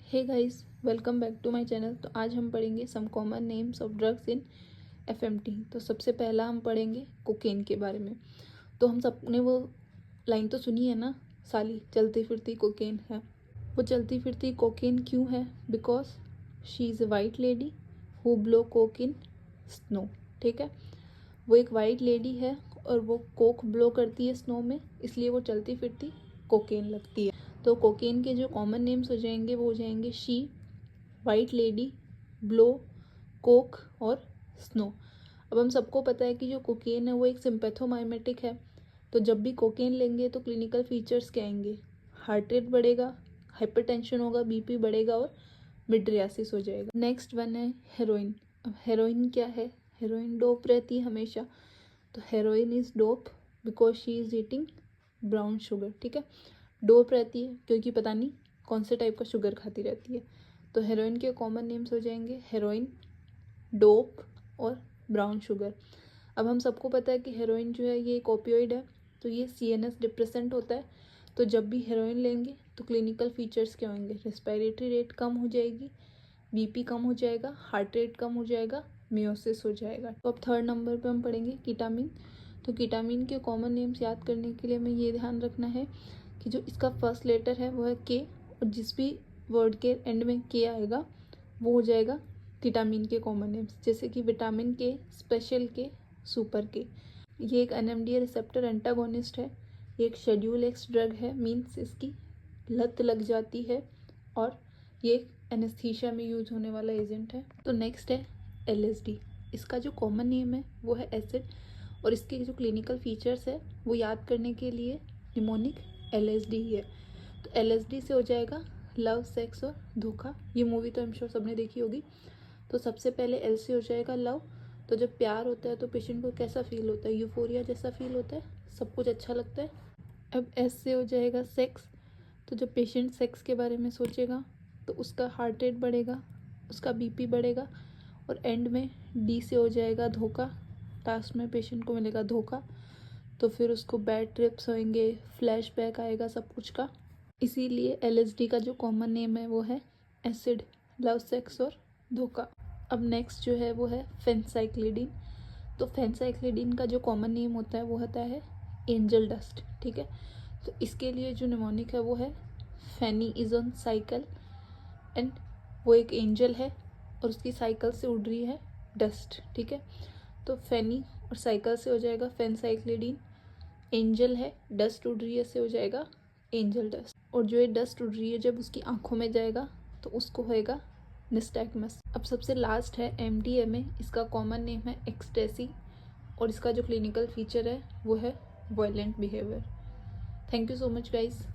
Hey guys, welcome back to my channel. तो आज हम पढ़ेंगे some common names of drugs in FMT. तो सबसे पहला हम पढ़ेंगे कोकेन के बारे में। तो हम सब ने वो लाइन तो सुनी है ना, साली चलती फिरती कोकेन है। वो चलती फिरती कोकेन क्यों है? Because she is a white lady who blow Coke in snow. ठीक है, वो एक वाइट लेडी है और वो कोक ब्लो करती है स्नो में, इसलिए वो चलती फिरती कोकेन लगती है। तो कोकेन के जो कॉमन नेम्स हो जाएंगे वो हो जाएंगे she, white lady, blow, Coke और स्नो। अब हम सबको पता है कि जो कोकेन है वो एक सिंपैथोमाइमेटिक है। तो जब भी कोकेन लेंगे तो क्लिनिकल फीचर्स क्या आएंगे? हार्ट रेट बढ़ेगा, हाइपरटेंशन होगा, बीपी बढ़ेगा और मिड्रियासिस हो जाएगा। नेक्स्ट वन है हेरोइन। अब हेरोइन क्या है? हेरोइन डोप रहती है हमेशा। तो heroin is dope because she is eating brown sugar. ठीक है, डोप रहती है क्योंकि पता नहीं कौन से टाइप का शुगर खाती रहती है। तो हेरोइन के कॉमन नेम्स हो जाएंगे हेरोइन, डोप और ब्राउन शुगर। अब हम सबको पता है कि हेरोइन जो है ये एक ओपियोइड है, तो ये सीएनएस डिप्रेसेंट होता है। तो जब भी हेरोइन लेंगे तो क्लिनिकल फीचर्स क्या होंगे? रेस्पिरेटरी रेट कम हो जाएगी, बीपी कम हो जाएगा, हार्ट रेट कम हो जाएगा, मियोसिस हो जाएगा। तो अब थर्ड नंबर पे हम पढ़ेंगे कीटामिन। तो कीटामिन के कॉमन नेम्स याद करने के लिए हमें ये ध्यान रखना है कि जो इसका फर्स्ट लेटर है वो है के, और जिस भी वर्ड के एंड में के आएगा वो हो जाएगा कीटामिन के कॉमन नेम्स। जैसे कि विटामिन के, स्पेशल के, सुपर के। ये एक एनएमडीए रिसेप्टर एंटागोनिस्ट है, ये एक शेड्यूल एक्स ड्रग है, मीन्स इसकी लत लग जाती है, और ये एक एनेस्थीसिया में यूज होने वाला एजेंट है। तो नेक्स्ट है एलएसडी। इसका जो कॉमन नेम है वो है एसिड, और इसके जो क्लिनिकल फीचर्स है वो याद करने के लिए निमोनिक एलएसडी ही है। तो एलएसडी से हो जाएगा लव, सेक्स और धोखा। ये मूवी तो आई एम श्योर सबने देखी होगी। तो सबसे पहले एल से हो जाएगा लव। तो जब प्यार होता है तो पेशेंट को कैसा फील होता है? यूफोरिया जैसा फील होता है, सब कुछ अच्छा लगता है। अब एस से हो जाएगा सेक्स। तो जब पेशेंट सेक्स के बारे में सोचेगा तो उसका हार्ट रेट बढ़ेगा, उसका बीपी बढ़ेगा। और एंड में डी से हो जाएगा धोखा। लास्ट में पेशेंट को मिलेगा धोखा, तो फिर उसको बैड ट्रिप्स होंगे, फ्लैशबैक आएगा सब कुछ का। इसीलिए एलएसडी का जो कॉमन नेम है वो है एसिड, लव, सेक्स और धोखा। अब नेक्स्ट जो है वो है फेंसाइक्लिडीन। तो फेंसाइक्लिडीन का जो कॉमन नेम होता है वो होता है एंजल डस्ट। ठीक है, तो इसके लिए जो निमोनिक है वो है फैनी इज ऑन साइकिल, एंड वो एक एंजल है और उसकी साइकिल से उड़ रही है डस्ट। ठीक है, तो फैनी और साइकिल से हो जाएगा फेंसाइक्लिडीन, एंजल है, डस्ट उड़ रही है से हो जाएगा एंजल डस्ट। और जो ये डस्ट उड़ रही है जब उसकी आंखों में जाएगा तो उसको होएगा निस्टैगमस। अब सबसे लास्ट है एमडीएमए। इसका कॉमन नेम है एक्सटेसी, और इसका जो क्लिनिकल फीचर है वो है violent behaviour. Thank you so much guys.